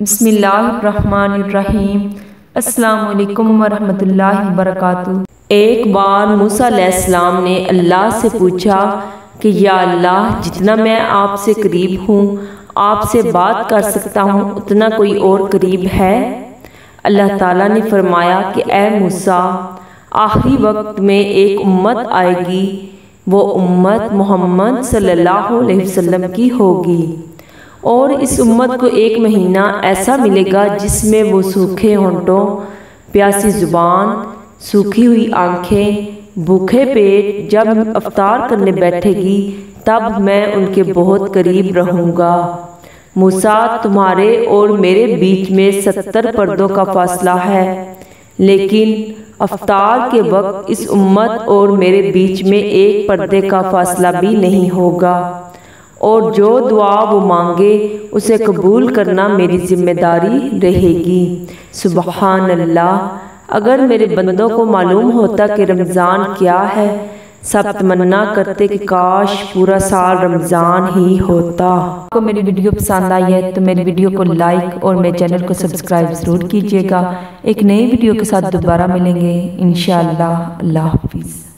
बिस्मिल्लाहिर्रहमानिर्रहीम। अस्सलामु अलैकुम वरहमतुल्लाहि वबरकातुहू। एक बार मूसा अलैहिस्सलाम ने अल्लाह से पूछा कि या अल्लाह, जितना मैं आपसे करीब हूँ, आपसे बात कर सकता हूँ, उतना कोई और करीब है? अल्लाह ताला ने फरमाया कि ए मूसा, आखिरी वक्त में एक उम्मत आएगी, वो उम्मत मोहम्मद सल्लल्लाहु अलैहि वसल्लम की होगी, और इस उम्मत को एक महीना ऐसा मिलेगा जिसमें वो सूखे होंठों, प्यासी जुबान, सूखी हुई आंखें, भूखे पेट जब अफ्तार करने बैठेगी, तब मैं उनके बहुत करीब रहूँगा। मूसा, तुम्हारे और मेरे बीच में 70 पर्दों का फासला है, लेकिन अफ्तार के वक्त इस उम्मत और मेरे बीच में एक पर्दे का फासला भी नहीं होगा, और जो दुआ वो मांगे उसे कबूल करना मेरी जिम्मेदारी रहेगी। सुबहान अल्लाह। अगर मेरे बंदों को मालूम होता कि रमज़ान क्या है, सब तमन्ना करते कि काश पूरा साल रमज़ान ही होता। आपको मेरी वीडियो पसंद आई है तो मेरी वीडियो को लाइक और मेरे चैनल को सब्सक्राइब ज़रूर कीजिएगा। एक नई वीडियो के साथ दोबारा मिलेंगे इंशाअल्लाह। अल्लाह हाफिज़।